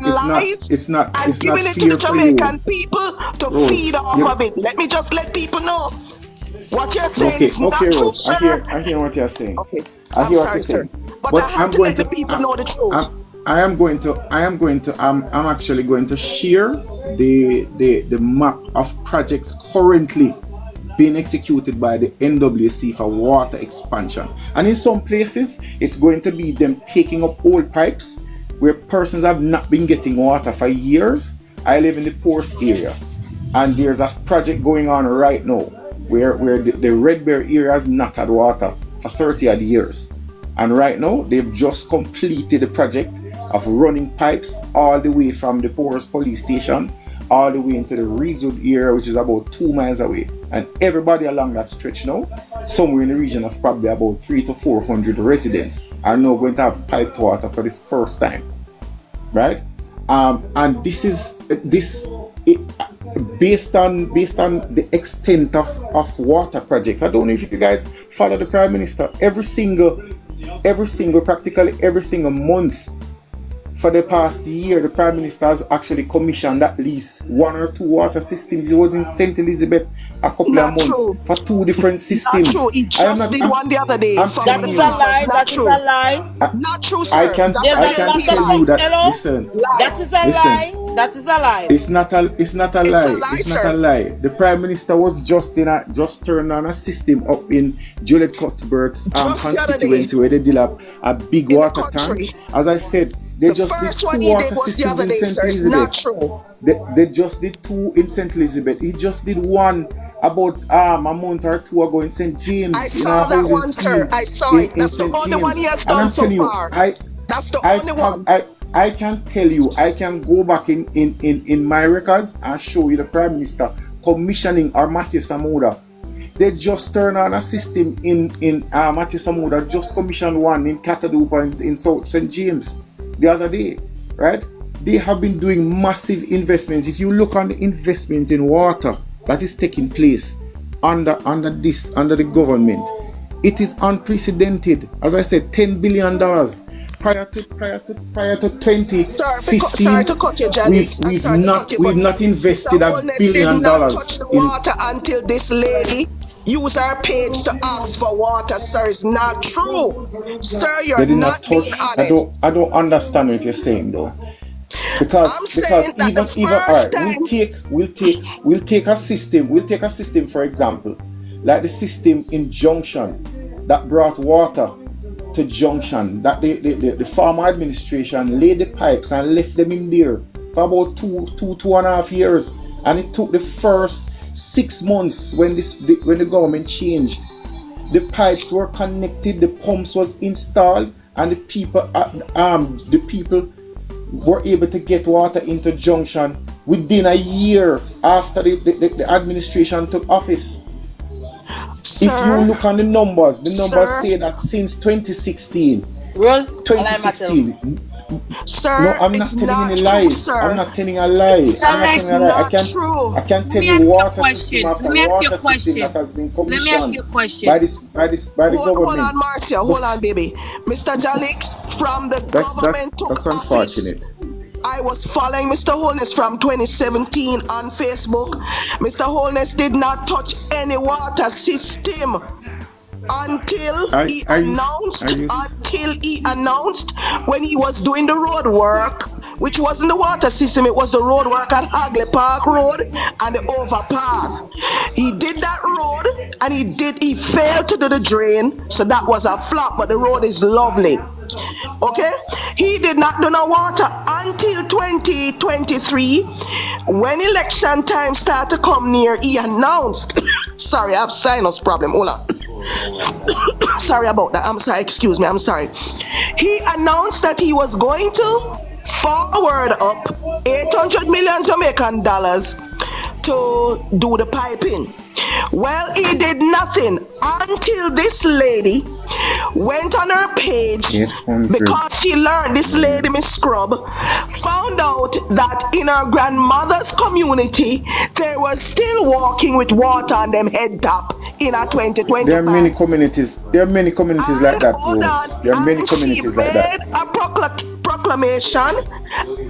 lies and giving it to fair the for you. Jamaican people to Rose, feed off of it. Let me just let people know what you're saying okay, is not true, Rose. sir. I hear what you're saying. Okay, I I'm hear what sorry, you're sir, saying. but I have to let the people know the truth. I'm actually going to share the map of projects currently being executed by the NWC for water expansion. And in some places, it's going to be them taking up old pipes where persons have not been getting water for years. I live in the poorest area, and there's a project going on right now where the Red Bear area has not had water for 30 odd years. And right now, they've just completed the project of running pipes all the way from the poorest police station all the way into the Reedswood area, which is about 2 miles away. And everybody along that stretch now, somewhere in the region of probably about 300 to 400 residents, are now going to have piped water for the first time, right? And this is based on the extent of water projects. I don't know if you guys follow the Prime Minister. Practically every single month for the past year, the Prime Minister has actually commissioned at least 1 or 2 water systems. He was in St. Elizabeth a couple of months for 2 different systems. Not true. He just did one the other day. That is a lie. That is a lie. Not true, sir. I can tell you that. Hello? Listen. That is a lie. That is a lie. It's not a lie. It's not a lie. The Prime Minister was just turned on a system up in Juliet Cuthbert's constituency where they did a big water tank. As I said, they just did 2 water systems in St. Elizabeth. They just did 2 in St. Elizabeth. He just did 1 about a month or 2 ago in St. James. I saw that one, sir. I saw it. That's the only one he has done so far. That's the only one. I can tell you, I can go back in my records and show you the Prime Minister commissioning our Matthew Samuda. They just turned on a system in Matthew Samuda, just commissioned 1 in Catadupa in South St. James the other day, right? They have been doing massive investments. If you look on the investments in water that is taking place under the government, it is unprecedented. As I said, $10 billion. Prior to 2015, sorry to cut you, Johnny. we've not invested $1 billion did not touch the water until this lady used her page to ask for water, sir. It's not true, sir. You're not being honest. I don't understand what you're saying though, because even alright, we'll take a system, for example, like the system in Junction that brought water to Junction, that the farmer administration laid the pipes and left them in there for about 2.5 years, and it took the first 6 months when the government changed. The pipes were connected, the pumps was installed, and the people were able to get water into Junction within a year after the administration took office. Sir, if you look on the numbers say that since 2016, sir, no, I'm not telling any lies. I'm not telling a lie. I can tell you water system after water system that has been commissioned by the government. Hold on, Marcia. Hold on, baby. Mr. Jalix, from the government that's unfortunate. I was following Mr. Holness from 2017 on Facebook. Mr. Holness did not touch any water system until he announced when he was doing the road work, which wasn't the water system, it was the road work on Hagley Park Road and the overpass. He did that road and he failed to do the drain, so that was a flop, but the road is lovely. Okay, he did not do no water until 2023. When election time started to come near, he announced sorry, I have sinus problem, hold on. Sorry about that, I'm sorry, excuse me, I'm sorry. He announced that he was going to forward up 800 million Jamaican dollars to do the piping. Well, he did nothing until this lady went on her page because she learned, this lady, Miss Scrub, found out that in her grandmother's community they were still walking with water on them head top in a 2025. There are many communities like that, Rose. There are many communities like that. She made a proclamation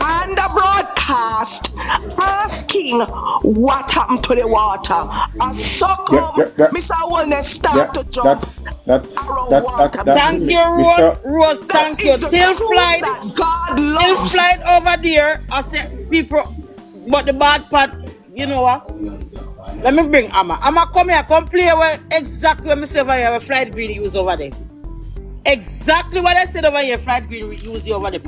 and a broadcast asking what happened to the water. A suck Mr. Wellness start to jump around water. Thank you, Rose. Rose, thank you. Still flight. God Still loves. flight over there. I said people, but the bad part, you know what? Let me bring Amma. Amma, come here. Come play with exactly what I say over here. With flight green use over there. Exactly what I said over here. Flight green use over there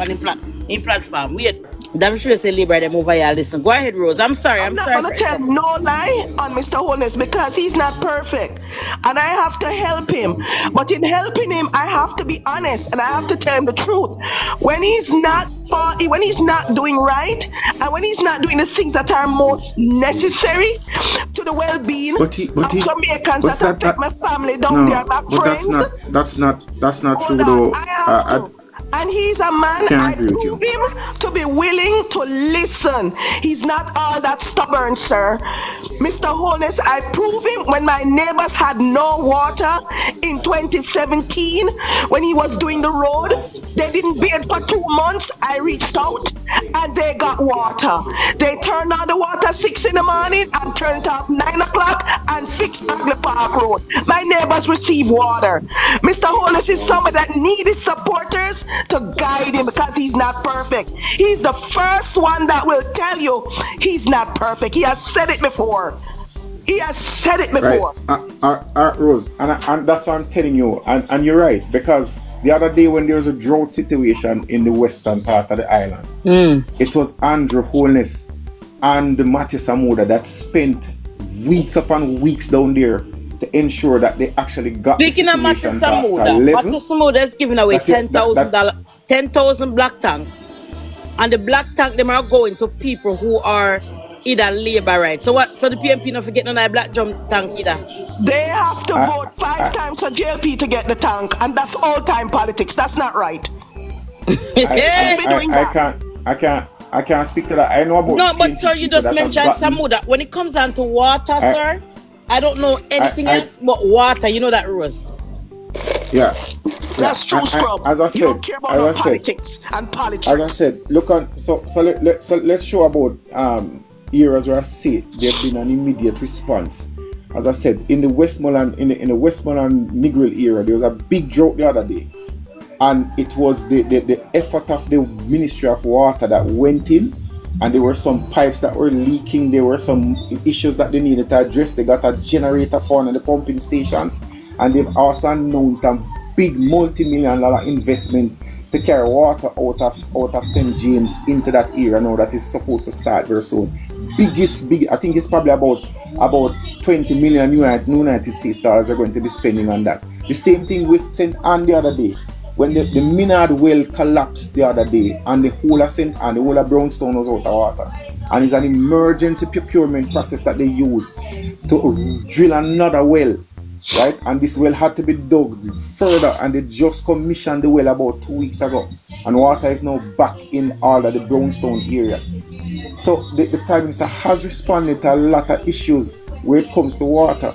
in platform. Wait. Damn sure say Libra them over here. Listen. Go ahead, Rose. I'm sorry. I'm not gonna tell no lie on Mr. Honest because he's not perfect, and I have to help him. But in helping him, I have to be honest and I have to tell him the truth. When he's not doing right, and when he's not doing the things that are most necessary to the well-being of Jamaicans that affect my family down there, my friends. That's not true though. though. I have to. And he's a man, I prove him to be willing to listen. He's not all that stubborn, sir. Mr. Holness, I prove him when my neighbors had no water in 2017 when he was doing the road. They didn't bathe for 2 months. I reached out and they got water. They turned on the water 6 in the morning and turned it off 9 o'clock and fixed Hagley Park Road. My neighbors receive water. Mr. Holness is someone that needs his supporters to guide him because he's not perfect. He's the first one that will tell you he's not perfect. He has said it before. He has said it before. Right. Rose, and that's what I'm telling you. And you're right, because the other day when there was a drought situation in the western part of the island, it was Andrew Holness and Matthew Samuda that spent weeks upon weeks down there to ensure that they actually got Speaking of Matthew Samuda is giving away $10,000 black tank, and the black tank them are going to people who are either labor rights. So the PMP not forget none of black jump tank either. They have to vote 5 times for JLP to get the tank, and that's all time politics. That's not right. I can't speak to that. I know about. No, but sir, you just mentioned Samuda. When it comes down to water, sir, I don't know anything else but water. You know that, Rose? Yeah. That's true, Scrub. As I said, you don't care about politics and politics. As I said, look on. So let's show about areas where I say there's been an immediate response. As I said, in the Westmoreland, in the Westmoreland Negril area, there was a big drought the other day, and it was the effort of the Ministry of Water that went in. And there were some pipes that were leaking. There were some issues that they needed to address. They got a generator for one of the pumping stations. And they've also announced a big multi-million-dollar investment to carry water out of St. James into that area now that is supposed to start very soon. I think it's probably about 20 million United States dollars are going to be spending on that. The same thing with St. Anne the other day. When the Minard well collapsed the other day and the whole of St. Anne, the whole of Brownstone was out of water. And it's an emergency procurement process that they use to drill another well, right? And this well had to be dug further, and they just commissioned the well about 2 weeks ago. And water is now back in all of the Brownstone area. So the Prime Minister has responded to a lot of issues where it comes to water.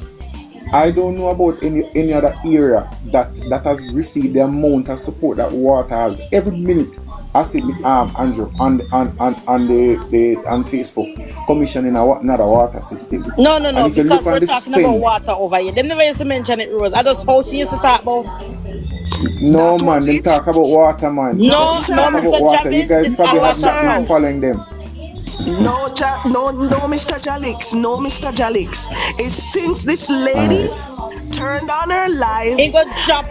I don't know about any other area that has received the amount of support that water has. Every minute I see Andrew on Facebook commissioning another water system. No, because we're talking about water over here. They never used to mention it, Rose. I just house used to talk about. No man, they talk about water, man. No, Mr. Javis, you guys probably have not been following them. No, Mr. Jalix. It's since this lady turned on her live. He go chop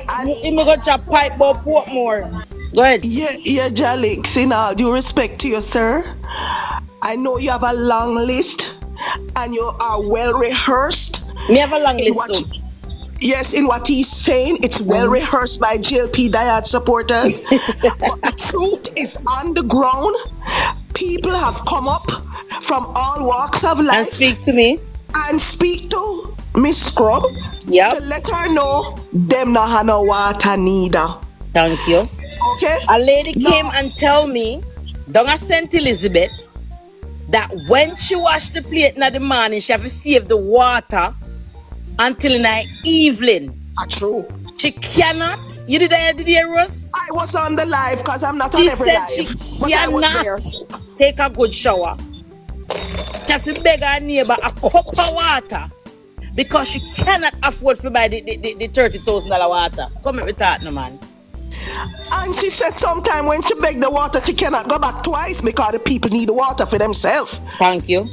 pipe about Portmore. Go ahead. Yeah, Jalix, in all due respect to you, sir, I know you have a long list and you are well rehearsed. Me have a long list too. Yes, in what he's saying, it's well rehearsed by GLP Diad supporters. But the truth is on the ground. People have come up from all walks of life and speak to me and speak to Miss Scrub to let her know them not have no water neither. Thank you. Okay. A lady came and tell me down at St. Elizabeth that when she washed the plate in the morning, she have to save the water until in the evening. True. She cannot. You did the idea, Rose? I was on the live because I'm not on She every said live. she But I was cannot there. take a good shower. She beg her neighbor a cup of water because she cannot afford to buy the $30,000 water. Come here with that, no man. And she said sometime when she beg the water, she cannot go back twice because the people need the water for themselves. Thank you.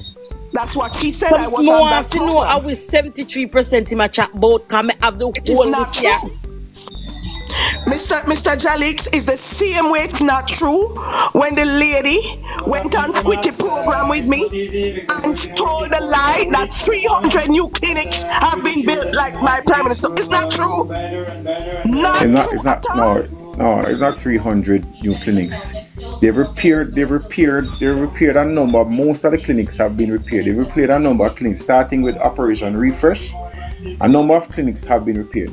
That's what she said. Some I was more on that have to know I program. will 73% in my chat about come have the It is whole not this year. true. Mr. Jalix is the same way it's not true when the lady went on Squitty program with me and told a lie that 300 new clinics have been built like my prime minister. It's not true. Not true It's at not, all. no, it's not 300 new clinics. They've repaired a number. Most of the clinics have been repaired. They've repaired a number of clinics, starting with Operation Refresh. A number of clinics have been repaired.